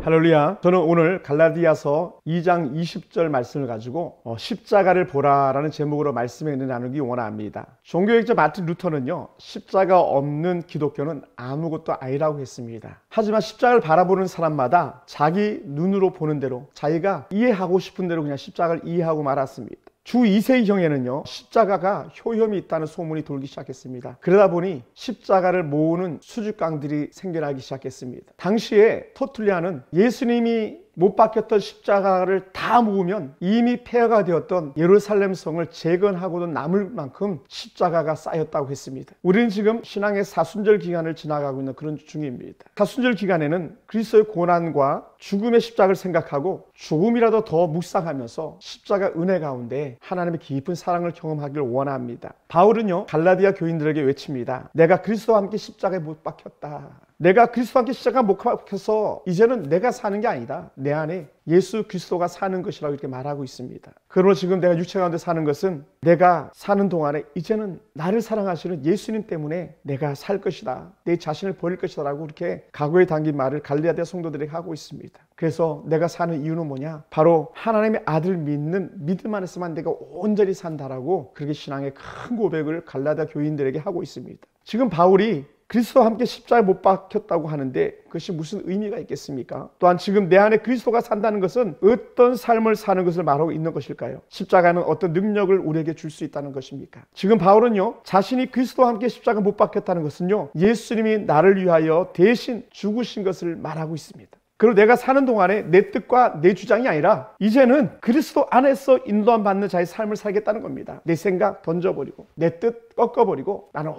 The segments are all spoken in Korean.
할렐루야. 저는 오늘 갈라디아서 2장 20절 말씀을 가지고 십자가를 보라라는 제목으로 말씀을 나누기 원합니다. 종교학자 마틴 루터는요, 십자가 없는 기독교는 아무것도 아니라고 했습니다. 하지만 십자가를 바라보는 사람마다 자기 눈으로 보는 대로, 자기가 이해하고 싶은 대로 그냥 십자가를 이해하고 말았습니다. 주 2세기경에는요, 십자가가 효염이 있다는 소문이 돌기 시작했습니다. 그러다 보니 십자가를 모으는 수줍강들이 생겨나기 시작했습니다. 당시에 터툴리안은 예수님이 못 박혔던 십자가를 다 모으면 이미 폐허가 되었던 예루살렘 성을 재건하고도 남을 만큼 십자가가 쌓였다고 했습니다. 우리는 지금 신앙의 사순절 기간을 지나가고 있는 그런 중입니다. 사순절 기간에는 그리스도의 고난과 죽음의 십자가를 생각하고 조금이라도 더 묵상하면서 십자가 은혜 가운데 하나님의 깊은 사랑을 경험하기를 원합니다. 바울은요, 갈라디아 교인들에게 외칩니다. 내가 그리스도와 함께 십자가에 못 박혔다. 내가 그리스도와 함께 십자가에 못 박혀서 이제는 내가 사는 게 아니다. 내 안에 예수 그리스도가 사는 것이라고 이렇게 말하고 있습니다. 그러므로 지금 내가 육체 가운데 사는 것은 내가 사는 동안에 이제는 나를 사랑하시는 예수님 때문에 내가 살 것이다. 내 자신을 버릴 것이다 라고 이렇게 각오에 담긴 말을 갈라디아 성도들에게 하고 있습니다. 그래서 내가 사는 이유는 뭐냐? 바로 하나님의 아들 믿는 믿음 안에서만 내가 온전히 산다라고 그렇게 신앙의 큰 고백을 갈라디아 교인들에게 하고 있습니다. 지금 바울이 그리스도와 함께 십자가에 못 박혔다고 하는데 그것이 무슨 의미가 있겠습니까? 또한 지금 내 안에 그리스도가 산다는 것은 어떤 삶을 사는 것을 말하고 있는 것일까요? 십자가는 어떤 능력을 우리에게 줄 수 있다는 것입니까? 지금 바울은요, 자신이 그리스도와 함께 십자가에 못 박혔다는 것은요, 예수님이 나를 위하여 대신 죽으신 것을 말하고 있습니다. 그리고 내가 사는 동안에 내 뜻과 내 주장이 아니라 이제는 그리스도 안에서 인도함 받는 자의 삶을 살겠다는 겁니다. 내 생각 던져버리고 내 뜻 꺾어버리고 나는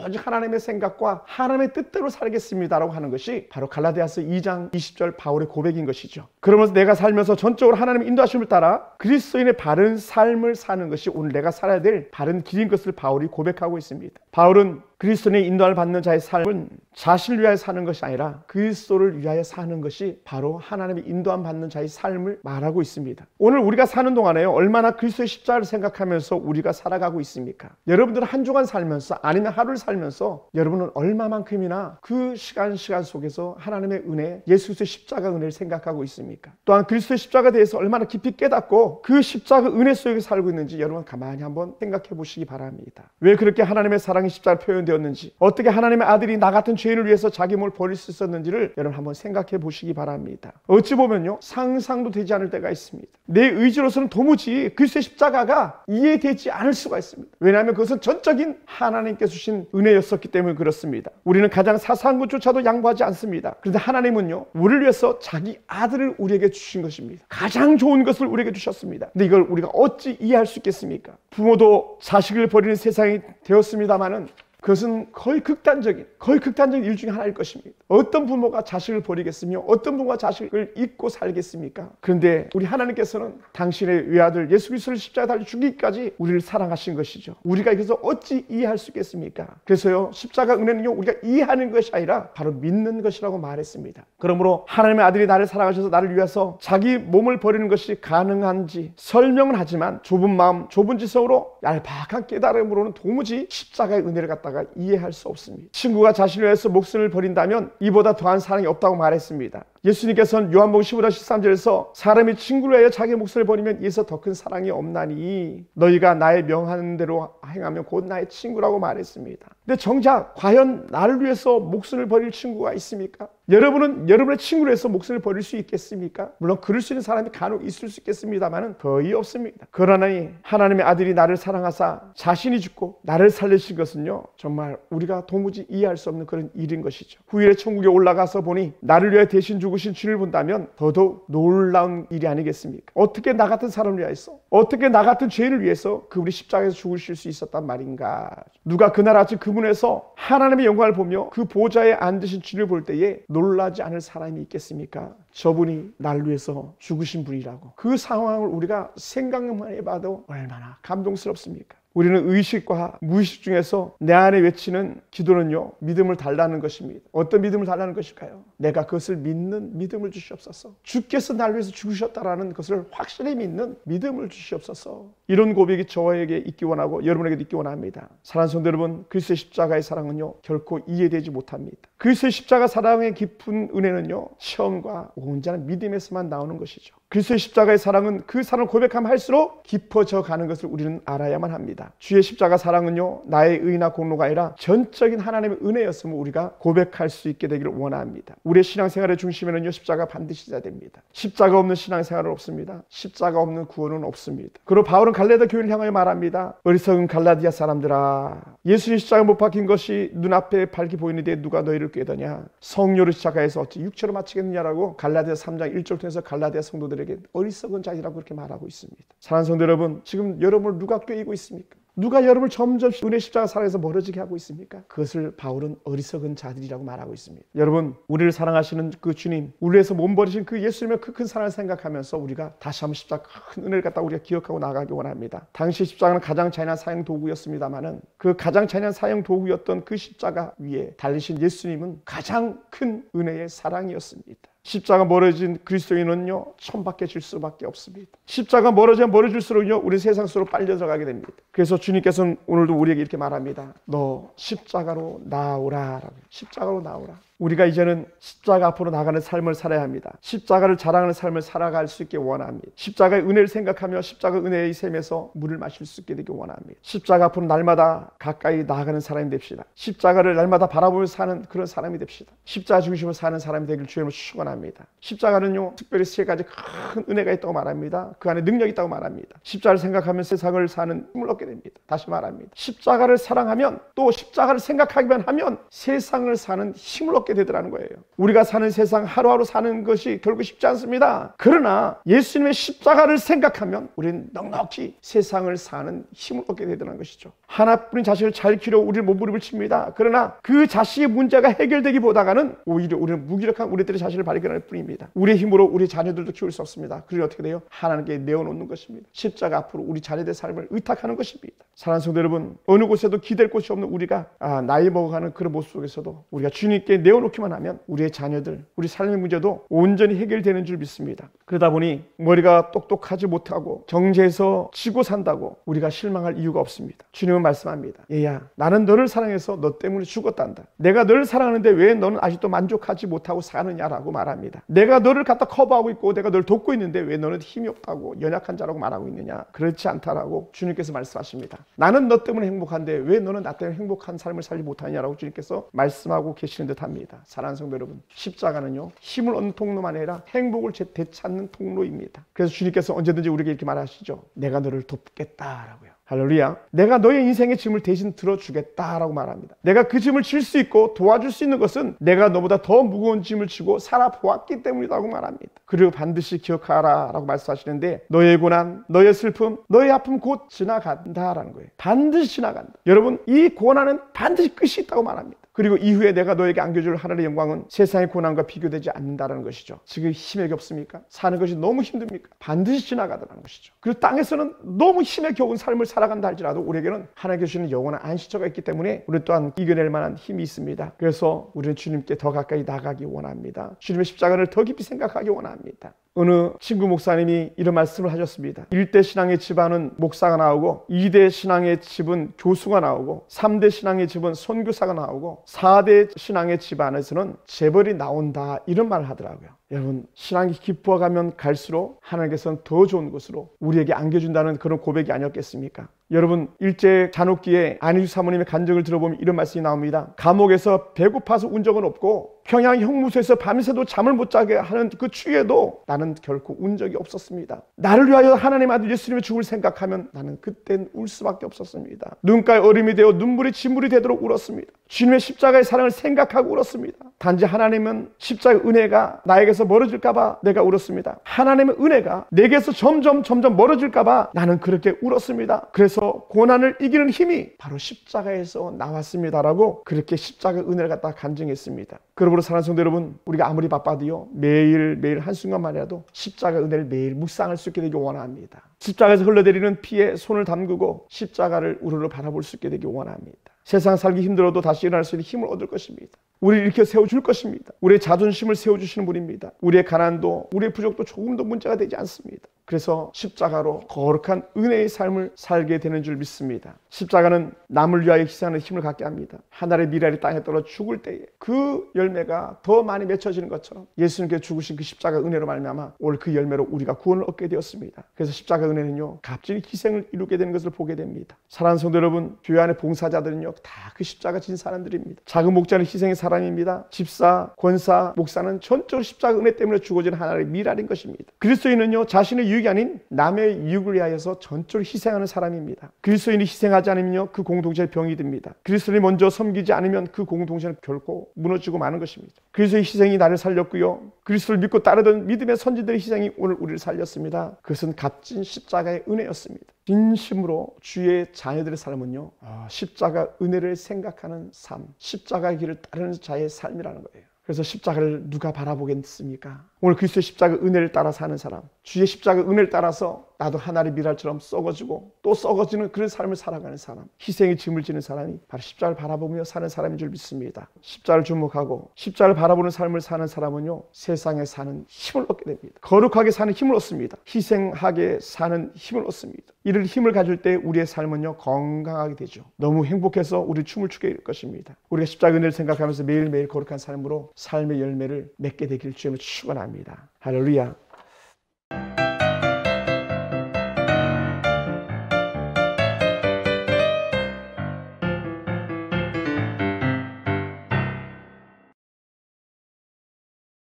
오직 하나님의 생각과 하나님의 뜻대로 살겠습니다라고 하는 것이 바로 갈라디아서 2장 20절 바울의 고백인 것이죠. 그러면서 내가 살면서 전적으로 하나님의 인도하심을 따라 그리스도인의 바른 삶을 사는 것이 오늘 내가 살아야 될 바른 길인 것을 바울이 고백하고 있습니다. 바울은 그리스도인의 인도를 받는 자의 삶은 자신을 위하여 사는 것이 아니라 그리스도를 위하여 사는 것이 바로 하나님의 인도함 받는 자의 삶을 말하고 있습니다. 오늘 우리가 사는 동안에요, 얼마나 그리스도의 십자가를 생각하면서 우리가 살아가고 있습니까? 여러분들은 한 주간 살면서 아니면 하루를 살면서 여러분은 얼마만큼이나 그 시간 속에서 하나님의 은혜, 예수 그리스도의 십자가 은혜를 생각하고 있습니까? 또한 그리스도의 십자가에 대해서 얼마나 깊이 깨닫고 그 십자가 은혜 속에 살고 있는지 여러분 가만히 한번 생각해 보시기 바랍니다. 왜 그렇게 하나님의 사랑이 십자가로 표현되었는지, 어떻게 하나님의 아들이 나 같은 죄인을 위해서 자기 몸을 버릴 수 있었는지를 여러분 한번 생각해 보시기 바랍니다. 어찌 보면요, 상상도 되지 않을 때가 있습니다. 내 의지로서는 도무지 그리스도의 십자가가 이해되지 않을 수가 있습니다. 왜냐하면 그것은 전적인 하나님께서 주신 은혜였었기 때문에 그렇습니다. 우리는 가장 사소한 것조차도 양보하지 않습니다. 그런데 하나님은요, 우리를 위해서 자기 아들을 우리에게 주신 것입니다. 가장 좋은 것을 우리에게 주셨습니다. 근데 이걸 우리가 어찌 이해할 수 있겠습니까? 부모도 자식을 버리는 세상이 되었습니다마는 그것은 거의 극단적인 일 중에 하나일 것입니다. 어떤 부모가 자식을 버리겠으며 어떤 부모가 자식을 잊고 살겠습니까? 그런데 우리 하나님께서는 당신의 외아들 예수 그리스도를 십자가에 달려 죽이기까지 우리를 사랑하신 것이죠. 우리가 이것을 어찌 이해할 수 있겠습니까? 그래서요, 십자가 은혜는요, 우리가 이해하는 것이 아니라 바로 믿는 것이라고 말했습니다. 그러므로 하나님의 아들이 나를 사랑하셔서 나를 위해서 자기 몸을 버리는 것이 가능한지 설명은 하지만 좁은 마음, 좁은 지성으로 얄팍한 깨달음으로는 도무지 십자가의 은혜를 갖다 이해할 수 없습니다. 친구가 자신을 위해서 목숨을 버린다면 이보다 더한 사랑이 없다고 말했습니다. 예수님께서는 요한복음 15장 13절에서 사람이 친구를 위하여 자기 목숨을 버리면 이에서 더 큰 사랑이 없나니 너희가 나의 명하는 대로 행하면 곧 나의 친구라고 말했습니다. 근데 정작 과연 나를 위해서 목숨을 버릴 친구가 있습니까? 여러분은 여러분의 친구를 위해서 목숨을 버릴 수 있겠습니까? 물론 그럴 수 있는 사람이 간혹 있을 수 있겠습니다만 거의 없습니다. 그러나니 하나님의 아들이 나를 사랑하사 자신이 죽고 나를 살리신 것은요, 정말 우리가 도무지 이해할 수 없는 그런 일인 것이죠. 후일에 천국에 올라가서 보니 나를 위해 대신 죽으신 주를 본다면 더더욱 놀라운 일이 아니겠습니까? 어떻게 나 같은 사람을 위해서, 어떻게 나 같은 죄인을 위해서 그분이 십자가에서 죽으실 수 있었단 말인가? 누가 그날 아침 그분에서 하나님의 영광을 보며 그 보좌에 앉으신 주를 볼 때에 놀라지 않을 사람이 있겠습니까? 저분이 날 위해서 죽으신 분이라고. 그 상황을 우리가 생각만 해봐도 얼마나 감동스럽습니까? 우리는 의식과 무의식 중에서 내 안에 외치는 기도는요, 믿음을 달라는 것입니다. 어떤 믿음을 달라는 것일까요? 내가 그것을 믿는 믿음을 주시옵소서. 주께서 날 위해서 죽으셨다라는 것을 확실히 믿는 믿음을 주시옵소서. 이런 고백이 저에게 있기 원하고 여러분에게도 있기 원합니다. 사랑하는 성도 여러분, 그리스도의 십자가의 사랑은요, 결코 이해되지 못합니다. 그리스도의 십자가 사랑의 깊은 은혜는요, 시험과 온전한 믿음에서만 나오는 것이죠. 그리스도의 십자가의 사랑은 그 사랑을 고백하면 할수록 깊어져 가는 것을 우리는 알아야만 합니다. 주의 십자가 사랑은요, 나의 의나 공로가 아니라 전적인 하나님의 은혜였음을 우리가 고백할 수 있게 되기를 원합니다. 우리의 신앙생활의 중심에는요, 십자가 반드시 있어야 됩니다. 십자가 없는 신앙생활은 없습니다. 십자가 없는 구원은 없습니다. 그리고 바울은 갈라디아 교회를 향하여 말합니다. 어리석은 갈라디아 사람들아, 예수의 십자가 못 박힌 것이 눈앞에 밝게 보이는데 누가 너희를 꾀더냐? 성령으로 시작해서 어찌 육체로 마치겠느냐라고 갈라디아 3장 1절 통해서 갈라디아 성도들에게 어리석은 자이라고 그렇게 말하고 있습니다. 사랑하는 성도 여러분, 지금 여러분을 누가 꾀이고 있습니까? 누가 여러분을 점점 은혜 십자가 사랑에서 멀어지게 하고 있습니까? 그것을 바울은 어리석은 자들이라고 말하고 있습니다. 여러분, 우리를 사랑하시는 그 주님, 우리를 위해서 몸 버리신 그 예수님의 그 큰 사랑을 생각하면서 우리가 다시 한번 십자가 큰 은혜를 갖다 우리가 기억하고 나가기 원합니다. 당시 십자가는 가장 잔인한 사형 도구였습니다만은 그 가장 잔인한 사형 도구였던 그 십자가 위에 달리신 예수님은 가장 큰 은혜의 사랑이었습니다. 십자가 멀어진 그리스도인은요, 천박해질 수밖에 없습니다. 십자가 멀어질수록요, 우리 세상 속으로 빨려 들어가게 됩니다. 그래서 주님께서는 오늘도 우리에게 이렇게 말합니다. 너 십자가로 나오라. 십자가로 나오라. 우리가 이제는 십자가 앞으로 나가는 삶을 살아야 합니다. 십자가를 자랑하는 삶을 살아갈 수 있게 원합니다. 십자가의 은혜를 생각하며 십자가 은혜의 샘에서 물을 마실 수 있게 되기 원합니다. 십자가 앞으로 날마다 가까이 나아가는 사람이 됩시다. 십자가를 날마다 바라보며 사는 그런 사람이 됩시다. 십자가 중심으로 사는 사람이 되길 주님을 축원합니다. 십자가는요, 특별히 세 가지 큰 은혜가 있다고 말합니다. 그 안에 능력이 있다고 말합니다. 십자가를 생각하면 세상을 사는 힘을 얻게 됩니다. 다시 말합니다. 십자가를 사랑하면, 또 십자가를 생각하기만 하면 세상을 사는 힘을 얻게 되더라는 거예요. 우리가 사는 세상 하루하루 사는 것이 결국 쉽지 않습니다. 그러나 예수님의 십자가를 생각하면 우리는 넉넉히 세상을 사는 힘을 얻게 되더라는 것이죠. 하나뿐인 자식을 잘 키워 우리를 몸부림칩니다. 그러나 그 자식의 문제가 해결되기보다는 오히려 우리는 무기력한 우리들의 자신을 발견할 뿐입니다. 우리의 힘으로 우리 자녀들도 키울 수 없습니다. 그러니 어떻게 돼요? 하나님께 내어놓는 것입니다. 십자가 앞으로 우리 자녀들의 삶을 의탁하는 것입니다. 사랑하는 성도 여러분, 어느 곳에도 기댈 곳이 없는 우리가 나이 먹어가는 그런 모습 속에서도 우리가 주님께 내어놓기만 하면 우리의 자녀들, 우리 삶의 문제도 온전히 해결되는 줄 믿습니다. 그러다 보니 머리가 똑똑하지 못하고 정죄해서 지고 산다고 우리가 실망할 이유가 없습니다. 주님은 말씀합니다. 얘야, 나는 너를 사랑해서 너 때문에 죽었단다. 내가 너를 사랑하는데 왜 너는 아직도 만족하지 못하고 사느냐라고 말합니다. 내가 너를 갖다 커버하고 있고 내가 너를 돕고 있는데 왜 너는 힘이 없다고 연약한 자라고 말하고 있느냐? 그렇지 않다라고 주님께서 말씀하십니다. 나는 너 때문에 행복한데 왜 너는 나 때문에 행복한 삶을 살지 못하느냐라고 주님께서 말씀하고 계시는 듯합니다. 사랑하는 성도 여러분, 십자가는요, 힘을 얻는 통로만 아니라 행복을 되찾는 통로입니다. 그래서 주님께서 언제든지 우리에게 이렇게 말하시죠. 내가 너를 돕겠다라고요. 할렐루야. 내가 너의 인생의 짐을 대신 들어주겠다라고 말합니다. 내가 그 짐을 질 수 있고 도와줄 수 있는 것은 내가 너보다 더 무거운 짐을 지고 살아보았기 때문이라고 말합니다. 그리고 반드시 기억하라 라고 말씀하시는데, 너의 고난, 너의 슬픔, 너의 아픔 곧 지나간다라는 거예요. 반드시 지나간다. 여러분, 이 고난은 반드시 끝이 있다고 말합니다. 그리고 이후에 내가 너에게 안겨줄 하늘의 영광은 세상의 고난과 비교되지 않는다는 것이죠. 지금 힘이 없습니까? 사는 것이 너무 힘듭니까? 반드시 지나가더라는 것이죠. 그리고 땅에서는 너무 힘에 겨운 삶을 살아간다 할지라도 우리에게는 하나님께 주시는 영원한 안식처가 있기 때문에 우리 또한 이겨낼 만한 힘이 있습니다. 그래서 우리는 주님께 더 가까이 나가기 원합니다. 주님의 십자가를 더 깊이 생각하기 원합니다. 어느 친구 목사님이 이런 말씀을 하셨습니다. 1대 신앙의 집안은 목사가 나오고, 2대 신앙의 집은 교수가 나오고, 3대 신앙의 집은 선교사가 나오고, 4대 신앙의 집안에서는 재벌이 나온다, 이런 말을 하더라고요. 여러분, 신앙이 깊어가면 갈수록 하나님께서는 더 좋은 것으로 우리에게 안겨준다는 그런 고백이 아니었겠습니까? 여러분, 일제 잔혹기에 안희주 사모님의 간증을 들어보면 이런 말씀이 나옵니다. 감옥에서 배고파서 운 적은 없고 평양 형무소에서 밤새도 잠을 못 자게 하는 그 추위에도 나는 결코 운 적이 없었습니다. 나를 위하여 하나님 아들 예수님의 죽음을 생각하면 나는 그땐 울 수밖에 없었습니다. 눈가에 얼음이 되어 눈물이 진물이 되도록 울었습니다. 주님의 십자가의 사랑을 생각하고 울었습니다. 단지 하나님은 십자가의 은혜가 나에게서 멀어질까 봐 내가 울었습니다. 하나님의 은혜가 내게서 점점 멀어질까 봐 나는 그렇게 울었습니다. 그래서 고난을 이기는 힘이 바로 십자가에서 나왔습니다라고 그렇게 십자가의 은혜를 갖다 간증했습니다. 그러므로 믿음으로 사는 성도 여러분, 우리가 아무리 바빠도요, 매일매일 한순간만이라도 십자가 은혜를 매일 묵상할 수 있게 되기 원합니다. 십자가에서 흘러내리는 피에 손을 담그고 십자가를 우러러 바라볼 수 있게 되기 원합니다. 세상 살기 힘들어도 다시 일어날 수 있는 힘을 얻을 것입니다. 우리를 일으켜 세워줄 것입니다. 우리의 자존심을 세워주시는 분입니다. 우리의 가난도, 우리의 부족도 조금도 문제가 되지 않습니다. 그래서 십자가로 거룩한 은혜의 삶을 살게 되는 줄 믿습니다. 십자가는 남을 위하여 희생하는 힘을 갖게 합니다. 하늘의 미랄이 땅에 떨어 죽을 때에 그 열매가 더 많이 맺혀지는 것처럼 예수님께서 죽으신 그 십자가 은혜로 말미암아 오늘 그 열매로 우리가 구원을 얻게 되었습니다. 그래서 십자가 은혜는요, 값진 희생을 이루게 되는 것을 보게 됩니다. 사랑하는 성도 여러분, 교회 안의 봉사자들은요, 다 그 십자가 진 사람들입니다. 작은 목자는 희생의 사람입니다. 집사, 권사, 목사는 전적으로 십자가 은혜 때문에 죽어진 하나의 미랄인 것입니다. 그리스도인은요, 자신의 유익이 아닌 남의 유익을 위하여서 전적으로 희생하는 사람입니다. 그리스도인이 희생하지 않으면요, 그 공동체의 병이 듭니다. 그리스도인이 먼저 섬기지 않으면 그 공동체는 결코 무너지고 마는 것입니다. 그리스도의 희생이 나를 살렸고요, 그리스도를 믿고 따르던 믿음의 선지들의 희생이 오늘 우리를 살렸습니다. 그것은 값진 십자가의 은혜였습니다. 진심으로 주의 자녀들의 삶은요, 십자가 은혜를 생각하는 삶, 십자가의 길을 따르는 자의 삶이라는 거예요. 그래서 십자가를 누가 바라보겠습니까? 오늘 그리스도의 십자가 은혜를 따라 사는 사람, 주의 십자가 은혜를 따라서 나도 하나의 미랄처럼 썩어지고 또 썩어지는 그런 삶을 살아가는 사람, 희생의 짐을 지는 사람이 바로 십자가를 바라보며 사는 사람인 줄 믿습니다. 십자가를 주목하고 십자가를 바라보는 삶을 사는 사람은요, 세상에 사는 힘을 얻게 됩니다. 거룩하게 사는 힘을 얻습니다. 희생하게 사는 힘을 얻습니다. 이를 힘을 가질 때 우리의 삶은요, 건강하게 되죠. 너무 행복해서 우리 춤을 추게 될 것입니다. 우리가 십자가 은혜를 생각하면서 매일매일 거룩한 삶으로 삶의 열매를 맺게 되길 주님을 축원합니다. 할렐루야.